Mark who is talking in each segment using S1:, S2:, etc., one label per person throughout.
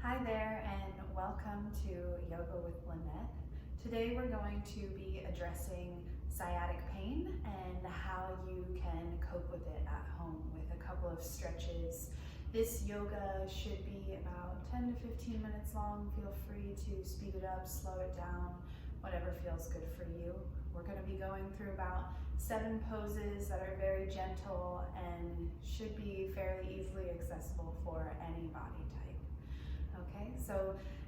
S1: Hi there and welcome to Yoga with Lynette. Today we're going to be addressing sciatic pain and how you can cope with it at home with a couple of stretches. This yoga should be about 10 to 15 minutes long. Feel free to speed it up, slow it down, whatever feels good for you. We're going to be going through about 7 poses that are very gentle and should be fairly easily accessible for any body type. Okay,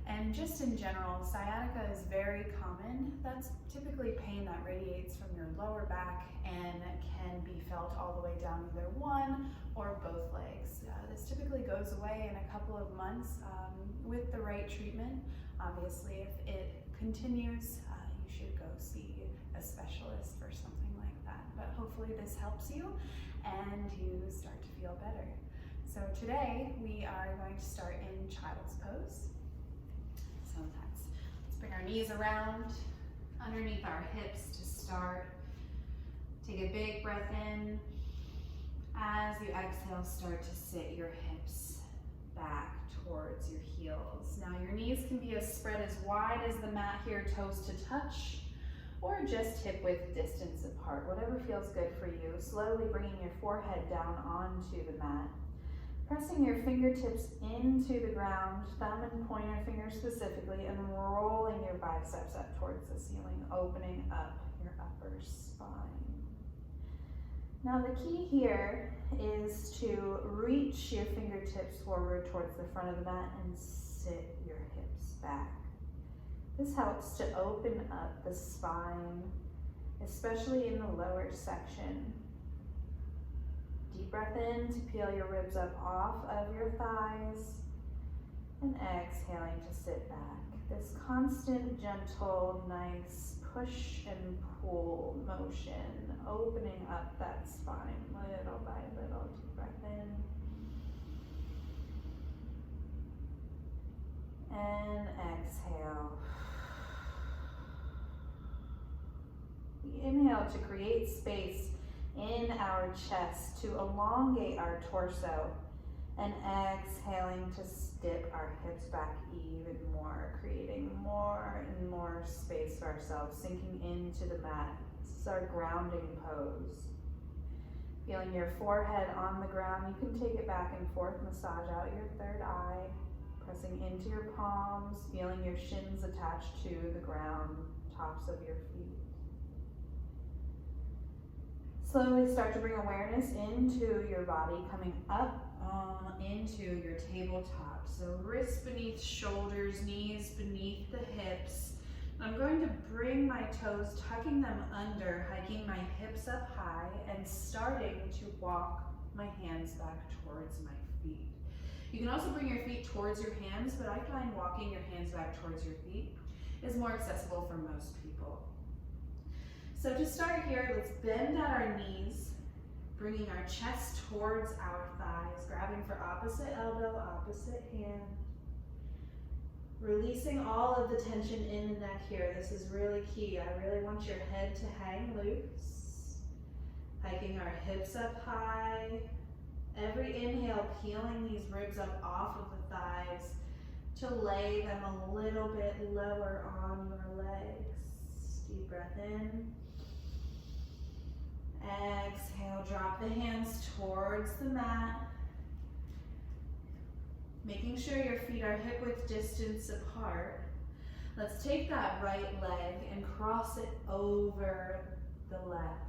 S1: and just in general, sciatica is very common. That's typically pain that radiates from your lower back and can be felt all the way down either one or both legs. This typically goes away in a couple of months with the right treatment. Obviously, if it continues, you should go see a specialist for something like that. But hopefully this helps you and you start to feel better. So today we are going to start in child's pose. So let's bring our knees around underneath our hips to start. Take a big breath in. As you exhale, start to sit your hips back towards your heels. Now your knees can be spread as wide as the mat here, toes to touch, or just hip width distance apart, whatever feels good for you. Slowly bringing your forehead down onto the mat. Pressing your fingertips into the ground, thumb and pointer fingers specifically, and rolling your biceps up towards the ceiling, opening up your upper spine. Now the key here is to reach your fingertips forward towards the front of the mat and sit your hips back. This helps to open up the spine, especially in the lower section. Deep breath in to peel your ribs up off of your thighs, and exhaling to sit back. This constant, gentle, nice push and pull motion, opening up that spine little by little. Deep breath in, and exhale. We inhale to create space in our chest to elongate our torso, and exhaling to dip our hips back even more, creating more and more space for ourselves, sinking into the mat. This is our grounding pose. Feeling your forehead on the ground, you can take it back and forth, massage out your third eye, pressing into your palms, feeling your shins attached to the ground, tops of your feet. Slowly start to bring awareness into your body, coming up into your tabletop. So wrists beneath shoulders, knees beneath the hips. I'm going to bring my toes, tucking them under, hiking my hips up high, and starting to walk my hands back towards my feet. You can also bring your feet towards your hands, but I find walking your hands back towards your feet is more accessible for most people. So to start here, let's bend at our knees, bringing our chest towards our thighs, grabbing for opposite elbow, opposite hand. Releasing all of the tension in the neck here. This is really key. I really want your head to hang loose. Hiking our hips up high. Every inhale, peeling these ribs up off of the thighs to lay them a little bit lower on your legs. Deep breath in. Exhale, drop the hands towards the mat. Making sure your feet are hip width distance apart. Let's take that right leg and cross it over the left.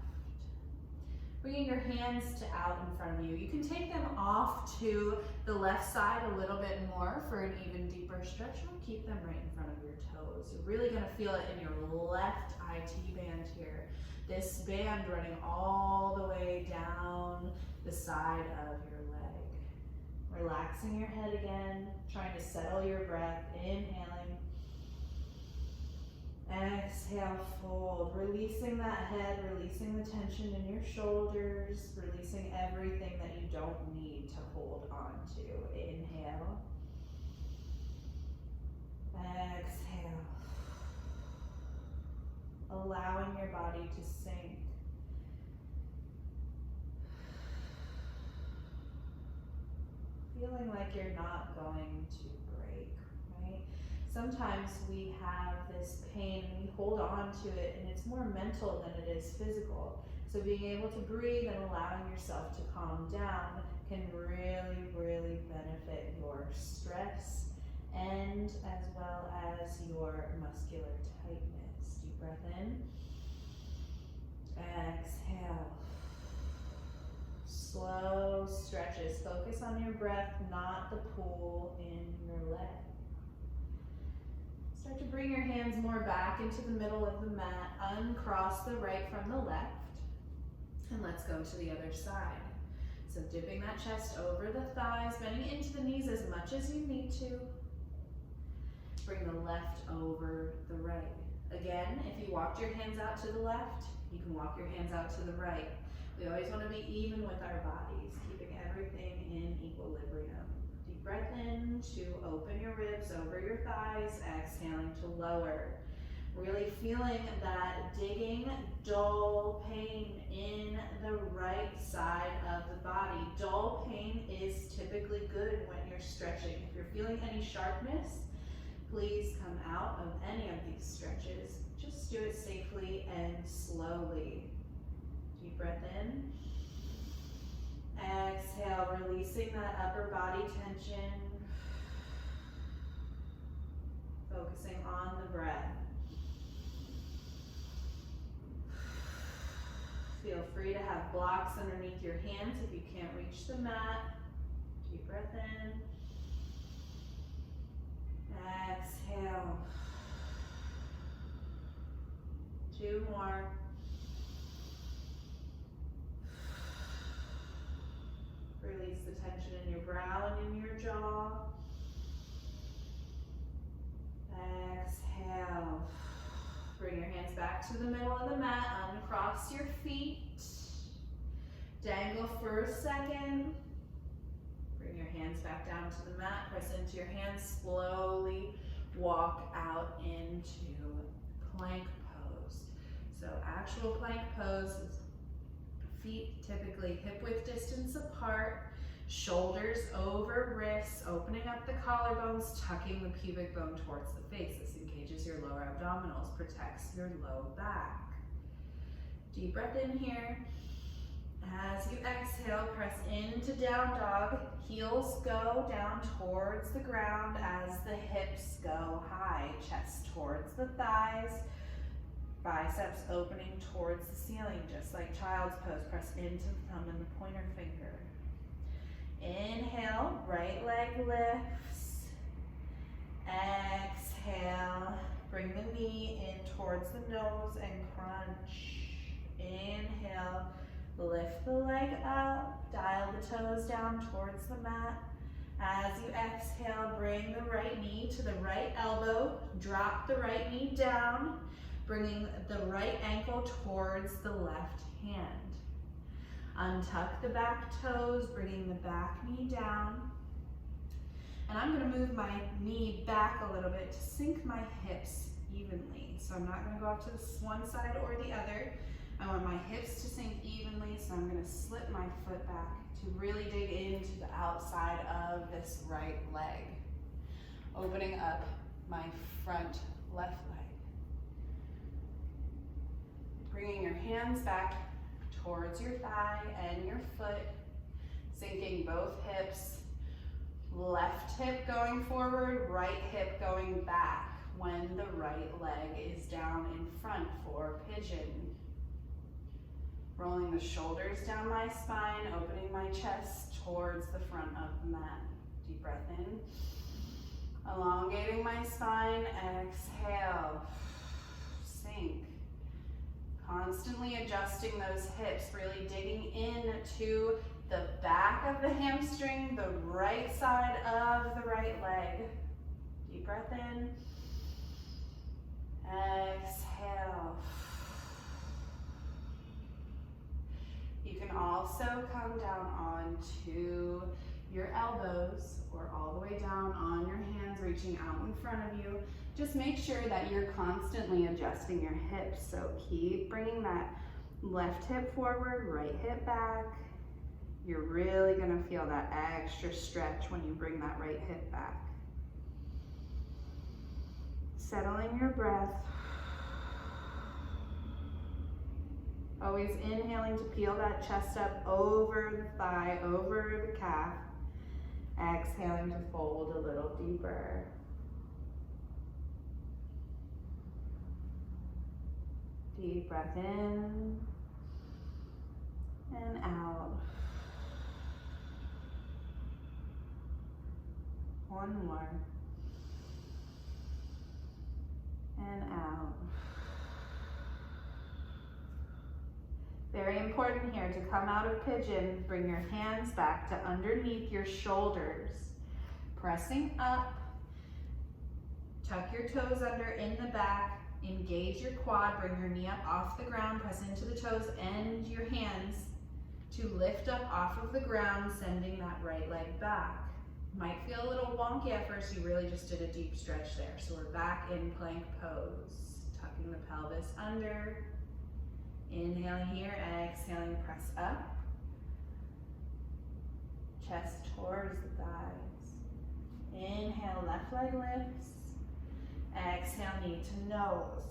S1: Bringing your hands to out in front of you. You can take them off to the left side a little bit more for an even deeper stretch, or keep them right in front of your toes. You're really gonna feel it in your left IT band here. This band running all the way down the side of your leg. Relaxing your head again, trying to settle your breath, inhaling. Exhale, fold, releasing that head, releasing the tension in your shoulders, releasing everything that you don't need to hold on to. Inhale. Exhale. Allowing your body to sink. feeling like you're not going to break, right? Sometimes we have this pain and we hold on to it, and it's more mental than it is physical. So being able to breathe and allowing yourself to calm down can really, really benefit your stress and as well as your muscular tightness. Deep breath in. Exhale. Slow stretches. Focus on your breath, not the pull in your leg. Start to bring your hands more back into the middle of the mat. Uncross the right from the left. And let's go to the other side. So dipping that chest over the thighs, bending into the knees as much as you need to. Bring the left over the right. Again, if you walked your hands out to the left, you can walk your hands out to the right. We always want to be even with our bodies, keeping everything in equilibrium. Deep breath in to open your ribs over your thighs, exhaling to lower. Really feeling that digging, dull pain in the right side of the body. Dull pain is typically good when you're stretching. If you're feeling any sharpness, please come out of any of these stretches. Just do it safely and slowly. Deep breath in. Exhale, releasing that upper body tension. Focusing on the breath. Feel free to have blocks underneath your hands if you can't reach the mat. Deep breath in. Exhale. 2 more. Release the tension in your brow and in your jaw. Exhale. Bring your hands back to the middle of the mat. Uncross your feet. Dangle for a second. Bring your hands back down to the mat. Press into your hands. Slowly walk out into plank pose. So actual plank pose is feet typically hip-width distance apart, shoulders over wrists, opening up the collarbones, tucking the pubic bone towards the face. This engages your lower abdominals, protects your low back. Deep breath in here. As you exhale, press into down dog. Heels go down towards the ground as the hips go high. Chest towards the thighs. Biceps opening towards the ceiling, just like child's pose. Press into the thumb and the pointer finger. Inhale, right leg lifts. Exhale, bring the knee in towards the nose and crunch. Inhale, lift the leg up, dial the toes down towards the mat. As you exhale, bring the right knee to the right elbow, drop the right knee down, bringing the right ankle towards the left hand. Untuck the back toes, bringing the back knee down. And I'm going to move my knee back a little bit to sink my hips evenly. So I'm not going to go off to this one side or the other. I want my hips to sink evenly, so I'm going to slip my foot back to really dig into the outside of this right leg. Opening up my front left leg. Bringing your hands back towards your thigh and your foot, sinking both hips. Left hip going forward, right hip going back when the right leg is down in front for pigeon. Rolling the shoulders down my spine, opening my chest towards the front of the mat. Deep breath in. Elongating my spine, exhale. Sink. Constantly adjusting those hips, really digging into the back of the hamstring, the right side of the right leg. Deep breath in. Exhale. You can also come down onto your elbows or all the way down on your hands, reaching out in front of you. Just make sure that you're constantly adjusting your hips. So keep bringing that left hip forward, right hip back. You're really gonna feel that extra stretch when you bring that right hip back. Settling your breath. Always inhaling to peel that chest up over the thigh, over the calf. Exhaling to fold a little deeper. Deep breath in and out. One more. And out. Very important here to come out of pigeon, bring your hands back to underneath your shoulders. Pressing up, tuck your toes under in the back, engage your quad, bring your knee up off the ground, press into the toes and your hands to lift up off of the ground, sending that right leg back. Might feel a little wonky at first, you really just did a deep stretch there. So we're back in plank pose, tucking the pelvis under. Inhaling here, exhaling, press up. Chest towards the thighs. Inhale, left leg lifts. Exhale, knee to nose.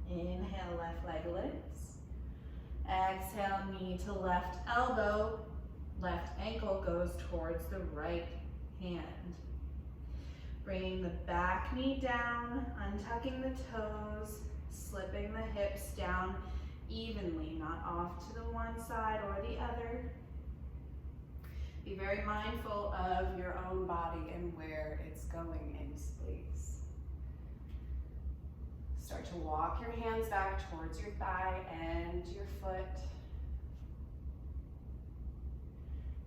S1: Inhale, left leg lifts. Exhale, knee to left elbow. Left ankle goes towards the right hand. Bringing the back knee down, untucking the toes, slipping the hips down evenly, not off to the one side or the other. Be very mindful of your own body and where it's going in space. Start to walk your hands back towards your thigh and your foot.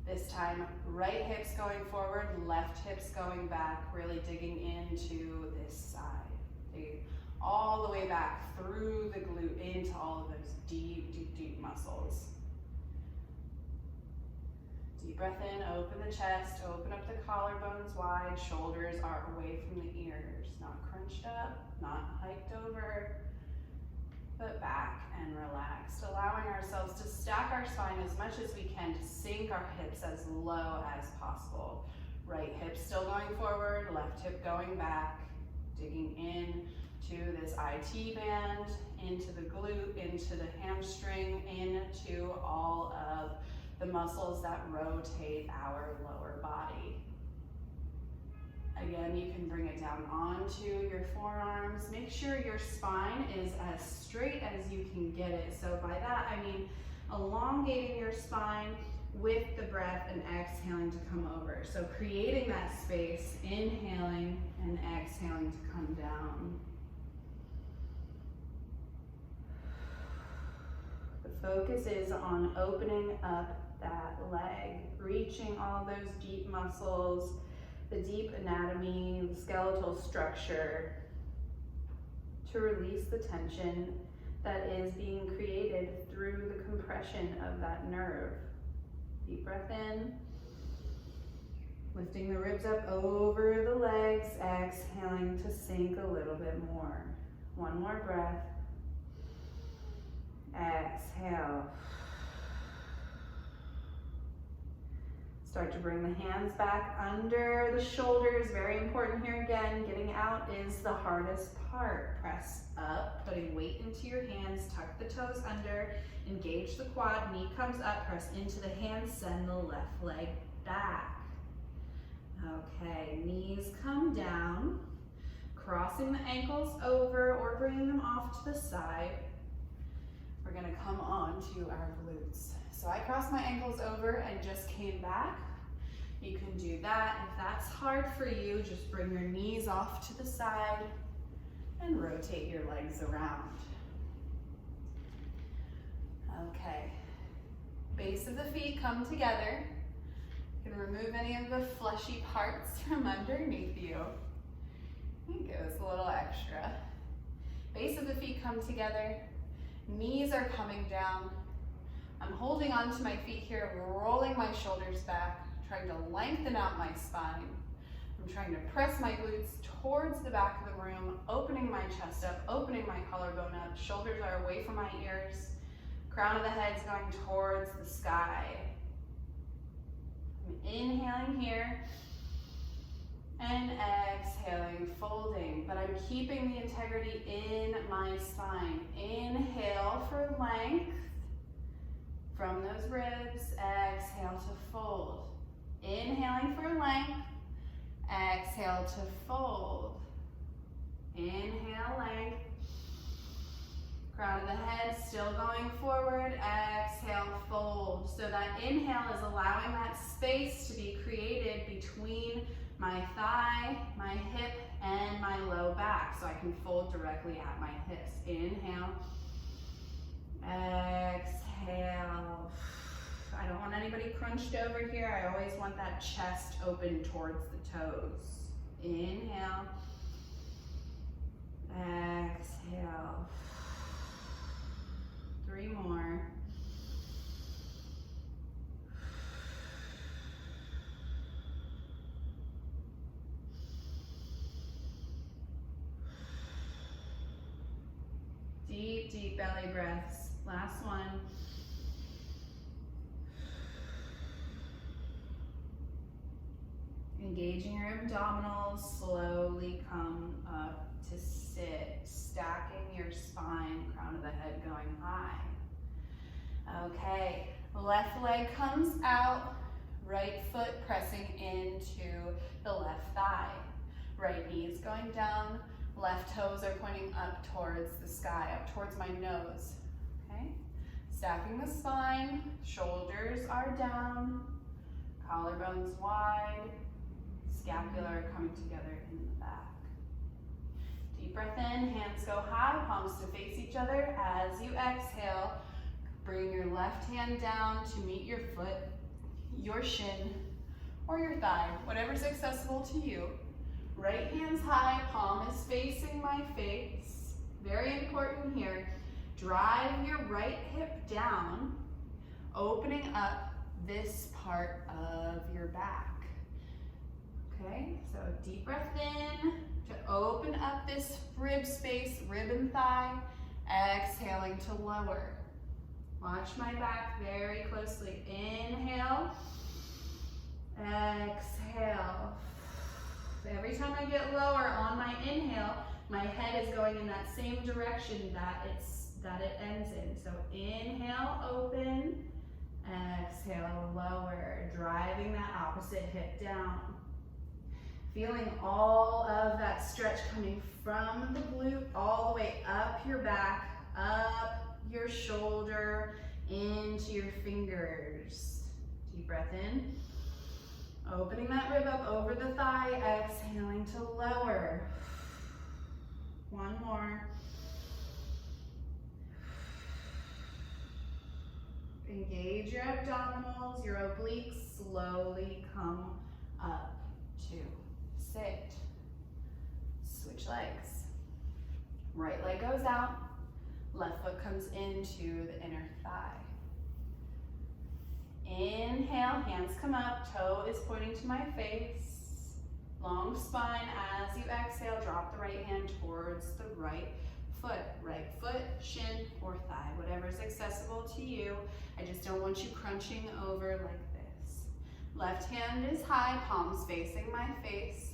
S1: This time, right hips going forward, left hips going back, really digging into this side. All the way back through the glute into all of those deep, deep, deep muscles. Deep breath in, open the chest, open up the collarbones wide, shoulders are away from the ears, not crunched up, not hiked over, but back and relaxed, allowing ourselves to stack our spine as much as we can to sink our hips as low as possible. Right hip still going forward, left hip going back, digging in to this IT band, into the glute, into the hamstring, into all of the muscles that rotate our lower body. Again, you can bring it down onto your forearms. Make sure your spine is as straight as you can get it. So by that, I mean elongating your spine with the breath and exhaling to come over. So creating that space, inhaling and exhaling to come down. The focus is on opening up that leg, reaching all those deep muscles, the deep anatomy, the skeletal structure, to release the tension that is being created through the compression of that nerve. Deep breath in, lifting the ribs up over the legs, exhaling to sink a little bit more. One more breath. Exhale. Start to bring the hands back under the shoulders. Very important here again. Getting out is the hardest part. Press up, putting weight into your hands, tuck the toes under, engage the quad, knee comes up, press into the hands, send the left leg back. Okay, knees come down, crossing the ankles over or bringing them off to the side. We're gonna come on to our glutes. So I crossed my ankles over and just came back. You can do that. If that's hard for you, just bring your knees off to the side and rotate your legs around. Okay, base of the feet come together. You can remove any of the fleshy parts from underneath you. Give us a little extra. Base of the feet come together. Knees are coming down. I'm holding onto my feet here, rolling my shoulders back, trying to lengthen out my spine. I'm trying to press my glutes towards the back of the room, opening my chest up, opening my collarbone up. Shoulders are away from my ears. Crown of the head's going towards the sky. I'm inhaling here and exhaling, folding, but I'm keeping the integrity in my spine. Inhale for length from those ribs, exhale to fold. Inhaling for length, exhale to fold. Inhale, length. Crown of the head still going forward, exhale, fold. So that inhale is allowing that space to be created between my thigh, my hip, and my low back, so I can fold directly at my hips. Inhale, exhale. I don't want anybody crunched over here. I always want that chest open towards the toes. Inhale, exhale. 3 more. Deep, deep belly breaths. Last one. Engaging your abdominals, slowly come up to sit, stacking your spine, crown of the head going high. Okay, left leg comes out, right foot pressing into the left thigh. Right knee is going down, left toes are pointing up towards the sky, up towards my nose. Okay, stacking the spine, shoulders are down, collarbones wide, scapula coming together in the back. Deep breath in, hands go high, palms to face each other. As you exhale, bring your left hand down to meet your foot, your shin, or your thigh, whatever's accessible to you. Right hand's high, palm is facing my face. Very important here. Drive your right hip down, opening up this part of your back. Okay, so deep breath in to open up this rib space, rib and thigh, exhaling to lower. Watch my back very closely. Inhale, exhale. Every time I get lower on my inhale, my head is going in that same direction that it ends in. So inhale, open, exhale, lower, driving that opposite hip down. Feeling all of that stretch coming from the glute all the way up your back, up your shoulder, into your fingers. Deep breath in. Opening that rib up over the thigh, exhaling to lower. One more. Engage your abdominals, your obliques, slowly come up to sit. Switch legs. Right leg goes out, left foot comes into the inner thigh. Inhale, hands come up, toe is pointing to my face. Long spine. As you exhale, drop the right hand towards the right foot, shin, or thigh, whatever's accessible to you. I just don't want you crunching over like this. Left hand is high, palms facing my face.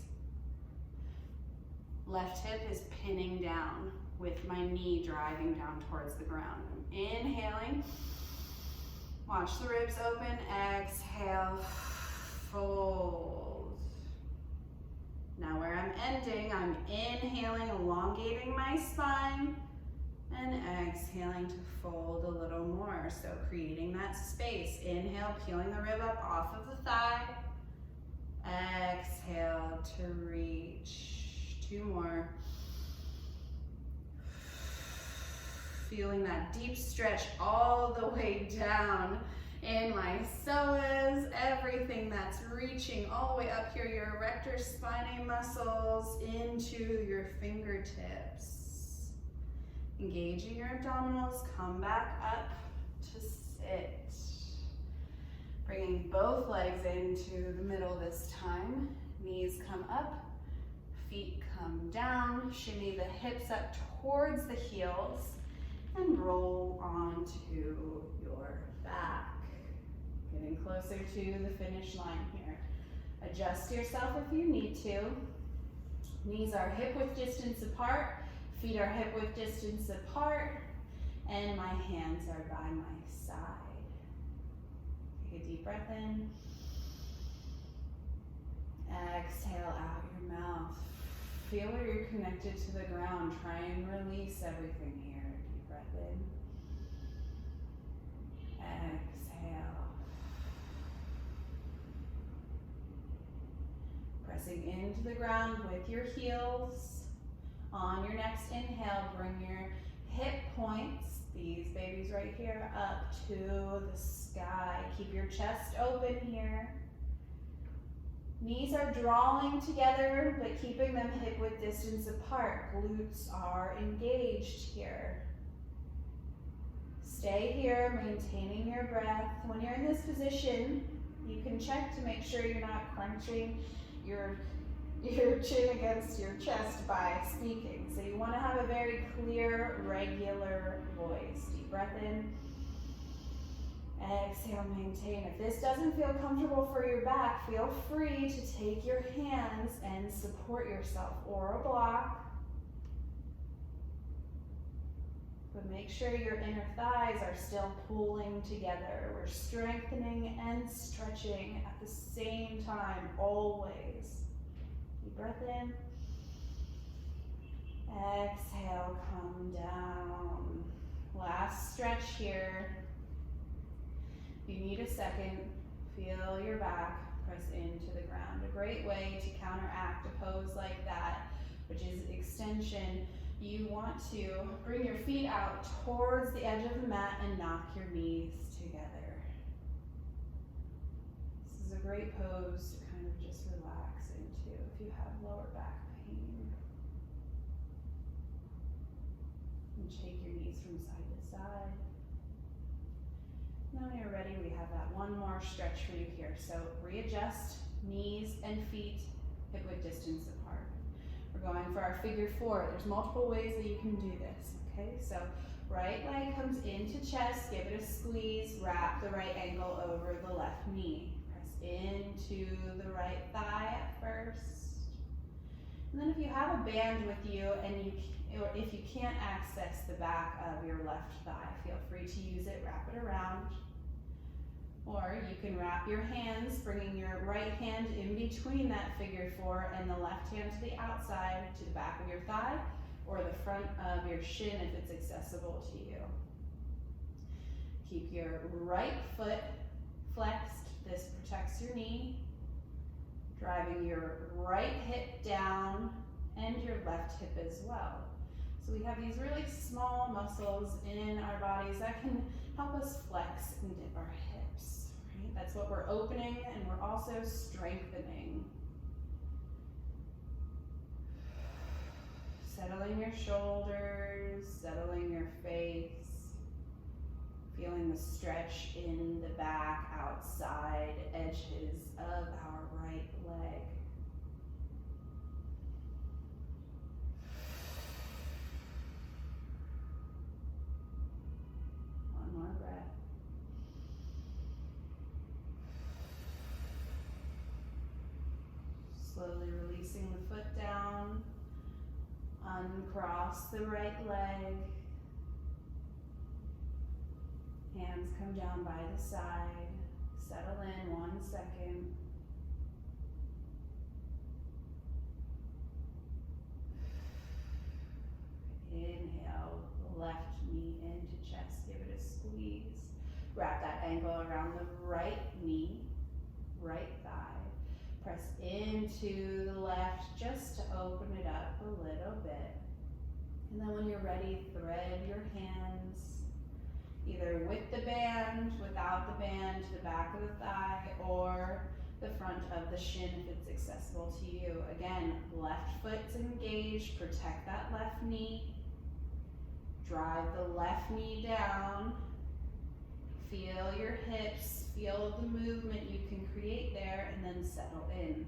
S1: Left hip is pinning down with my knee driving down towards the ground. I'm inhaling. Watch the ribs open, exhale, fold. Now where I'm ending, I'm inhaling, elongating my spine, and exhaling to fold a little more. So creating that space. Inhale, peeling the rib up off of the thigh. Exhale to reach. 2 more. Feeling that deep stretch all the way down in my psoas, everything that's reaching all the way up here, your erector spinae muscles into your fingertips. Engaging your abdominals, come back up to sit. Bringing both legs into the middle this time. Knees come up, feet come down, shimmy the hips up towards the heels, and roll onto your back. Getting closer to the finish line here. Adjust yourself if you need to. Knees are hip width distance apart, feet are hip width distance apart, and my hands are by my side. Take a deep breath in. Exhale out your mouth. Feel where you're connected to the ground. Try and release everything here. Deep breath in. Exhale. Pressing into the ground with your heels. On your next inhale, bring your hip points, these babies right here, up to the sky. Keep your chest open here. Knees are drawing together, but keeping them hip width distance apart. Glutes are engaged here. Stay here, maintaining your breath. When you're in this position, you can check to make sure you're not crunching your chin against your chest by speaking. So you want to have a very clear, regular voice. Deep breath in. Exhale, maintain. If this doesn't feel comfortable for your back, feel free to take your hands and support yourself or a block. But make sure your inner thighs are still pulling together. We're strengthening and stretching at the same time, always. Deep breath in. Exhale, come down. Last stretch here. If you need a second, feel your back press into the ground. A great way to counteract a pose like that, which is extension. You want to bring your feet out towards the edge of the mat and knock your knees together. This is a great pose to kind of just relax into if you have lower back pain. And shake your knees from side to side. Now when you're ready, we have that one more stretch for you here. So readjust, knees and feet hip width distance apart. We're going for our figure four. There's multiple ways that you can do this, okay? So right leg comes into chest, give it a squeeze, wrap the right ankle over the left knee. Press into the right thigh at first. And then if you have a band with you and or if you can't access the back of your left thigh, feel free to use it, wrap it around. Or you can wrap your hands, bringing your right hand in between that figure four and the left hand to the outside, to the back of your thigh, or the front of your shin if it's accessible to you. Keep your right foot flexed. This protects your knee. Driving your right hip down and your left hip as well. So we have these really small muscles in our bodies that can help us flex and dip our hips, right? That's what we're opening, and we're also strengthening. Settling your shoulders, settling your face, feeling the stretch in the back, outside edges of our right leg. More breath. Slowly releasing the foot down. Uncross the right leg. Hands come down by the side. Settle in 1 second. Inhale, left knee into chest, give it a squeeze. Wrap that ankle around the right knee, right thigh. Press into the left just to open it up a little bit. And then when you're ready, thread your hands either with the band, without the band, to the back of the thigh, or the front of the shin if it's accessible to you. Again, left foot's engaged, protect that left knee. Drive the left knee down. Feel your hips, feel the movement you can create there, and then settle in.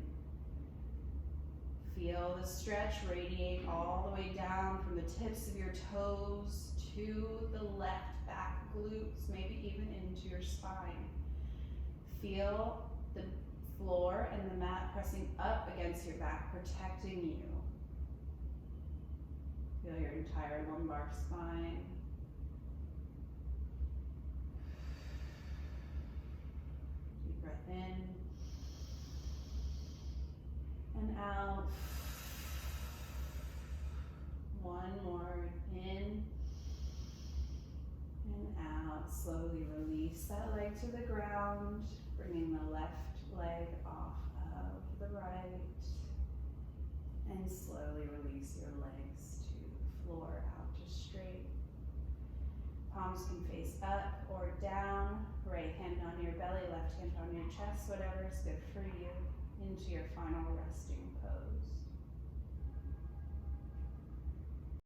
S1: Feel the stretch radiate all the way down from the tips of your toes to the left back glutes, maybe even into your spine. Feel the floor and the mat pressing up against your back, protecting you. Feel your entire lumbar spine. Deep breath in and out. One more, in and out. Slowly release that leg to the ground, bringing the left leg off of the right, and slowly release your legs to the floor, out to straight. Palms can face up or down. Right hand on your belly, left hand on your chest, whatever is good for you, into your final resting pose.